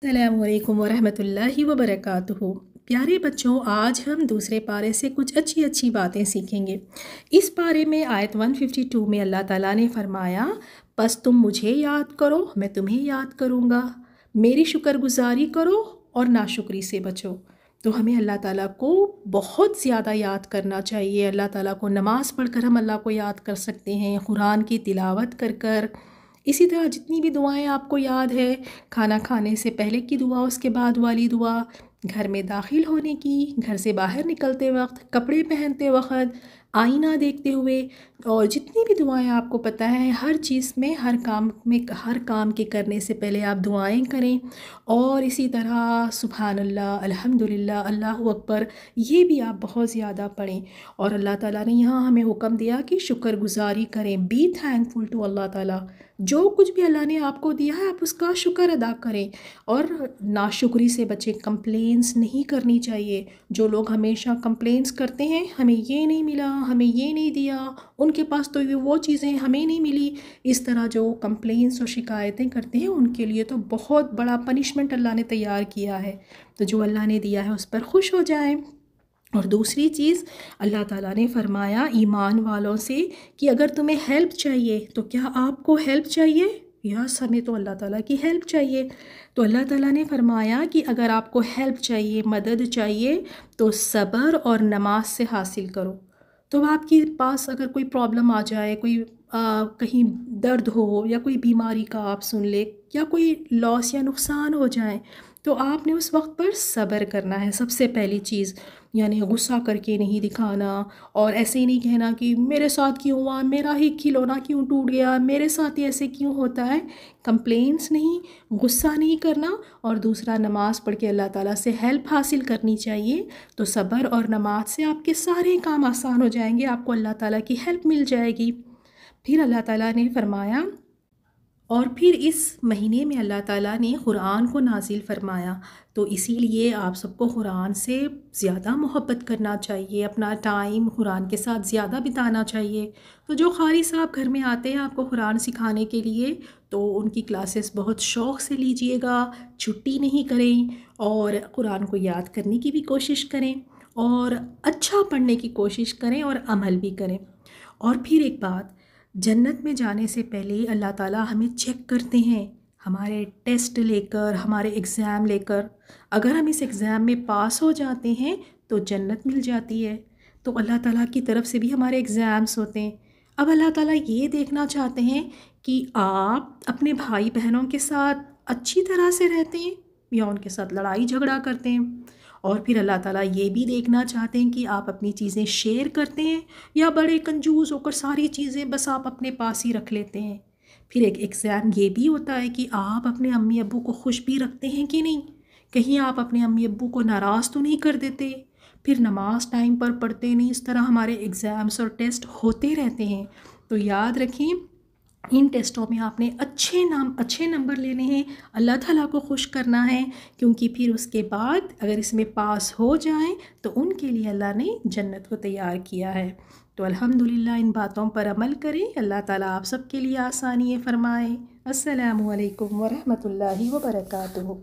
अस्सलामुअलैकुम वरहमतुल्लाहि वबरकातुहू। प्यारे बच्चों, आज हम दूसरे पारे से कुछ अच्छी अच्छी बातें सीखेंगे। इस पारे में आयत 152 में अल्लाह ताला ने फरमाया, बस तुम मुझे याद करो, मैं तुम्हें याद करूँगा। मेरी शुक्रगुजारी करो और नाशुक्री से बचो। तो हमें अल्लाह ताला को बहुत ज़्यादा याद करना चाहिए। अल्लाह ताला को नमाज़ पढ़कर हम अल्लाह को याद कर सकते हैं, कुरान की तिलावत कर कर। इसी तरह जितनी भी दुआएं आपको याद है, खाना खाने से पहले की दुआ, उसके बाद वाली दुआ, घर में दाखिल होने की, घर से बाहर निकलते वक्त, कपड़े पहनते वक्त, आईना देखते हुए, और जितनी भी दुआएं आपको पता है, हर चीज़ में, हर काम के करने से पहले आप दुआएं करें। और इसी तरह सुभान अल्लाह, अल्हम्दुलिल्लाह, अल्लाहु अकबर, ये भी आप बहुत ज़्यादा पढ़ें। और अल्लाह ताला ने यहाँ हमें हुक्म दिया कि शुक्रगुजारी करें, बी थैंकफुल टू अल्लाह ताला। जो कुछ भी अल्लाह ने आपको दिया है आप उसका शुक्र अदा करें और नाशुक्री से बचें। कंप्लेंट्स नहीं करनी चाहिए। जो लोग हमेशा कंप्लेंट्स करते हैं, हमें ये नहीं मिला, हमें ये नहीं दिया, उनके पास तो ये वो चीज़ें हमें नहीं मिली, इस तरह जो कंप्लेंट्स और शिकायतें करते हैं, उनके लिए तो बहुत बड़ा पनिशमेंट अल्लाह ने तैयार किया है। तो जो अल्लाह ने दिया है उस पर खुश हो जाएं। और दूसरी चीज़, अल्लाह ताला ने फरमाया ईमान वालों से कि अगर तुम्हें हेल्प चाहिए तो क्या आपको हेल्प चाहिए? यस, हमें तो अल्लाह ताला की हेल्प चाहिए। तो अल्लाह ताला ने फरमाया कि अगर आपको हेल्प चाहिए, मदद चाहिए, तो सब्र और नमाज से हासिल करो। तो आपके पास अगर कोई प्रॉब्लम आ जाए, कोई कहीं दर्द हो या कोई बीमारी का आप सुन ले, या कोई लॉस या नुकसान हो जाए, तो आपने उस वक्त पर सब्र करना है। सबसे पहली चीज़, यानी गुस्सा करके नहीं दिखाना, और ऐसे ही नहीं कहना कि मेरे साथ क्यों हुआ, मेरा ही खिलौना क्यों टूट गया, मेरे साथ ही ऐसे क्यों होता है। कंप्लेंट्स नहीं, गुस्सा नहीं करना। और दूसरा, नमाज़ पढ़ के अल्लाह ताला से हेल्प हासिल करनी चाहिए। तो सब्र और नमाज से आपके सारे काम आसान हो जाएंगे, आपको अल्लाह ताला की हेल्प मिल जाएगी। फिर अल्लाह ताला ने फरमाया, और फिर इस महीने में अल्लाह ताला ने कुरान को नाजिल फरमाया। तो इसीलिए आप सबको कुरान से ज़्यादा मोहब्बत करना चाहिए, अपना टाइम कुरान के साथ ज़्यादा बिताना चाहिए। तो जो क़ारी साहब घर में आते हैं आपको कुरान सिखाने के लिए, तो उनकी क्लासेस बहुत शौक़ से लीजिएगा, छुट्टी नहीं करें, और कुरान को याद करने की भी कोशिश करें, और अच्छा पढ़ने की कोशिश करें, और अमल भी करें। और फिर एक बात, जन्नत में जाने से पहले अल्लाह ताला हमें चेक करते हैं, हमारे टेस्ट लेकर, हमारे एग्ज़ाम लेकर। अगर हम इस एग्ज़ाम में पास हो जाते हैं तो जन्नत मिल जाती है। तो अल्लाह ताला की तरफ से भी हमारे एग्ज़ाम्स होते हैं। अब अल्लाह ताला ये देखना चाहते हैं कि आप अपने भाई बहनों के साथ अच्छी तरह से रहते हैं या उनके साथ लड़ाई झगड़ा करते हैं। और फिर अल्लाह ताला ये भी देखना चाहते हैं कि आप अपनी चीज़ें शेयर करते हैं या बड़े कंजूस होकर सारी चीज़ें बस आप अपने पास ही रख लेते हैं। फिर एक एग्ज़ाम ये भी होता है कि आप अपने अम्मी अब्बू को खुश भी रखते हैं कि नहीं, कहीं आप अपने अम्मी अब्बू को नाराज़ तो नहीं कर देते। फिर नमाज टाइम पर पढ़ते नहीं। इस तरह हमारे एग्ज़ाम्स और टेस्ट होते रहते हैं। तो याद रखें, इन टेस्टों में आपने अच्छे नंबर लेने हैं, अल्लाह ताला को खुश करना है, क्योंकि फिर उसके बाद अगर इसमें पास हो जाएं तो उनके लिए अल्लाह ने जन्नत को तैयार किया है। तो अल्हम्दुलिल्लाह, इन बातों पर अमल करें। अल्लाह ताला आप सब के लिए आसानी फरमाए। अस्सलामु अलैकुम वरहमतुल्लाहि वबरकातुहू।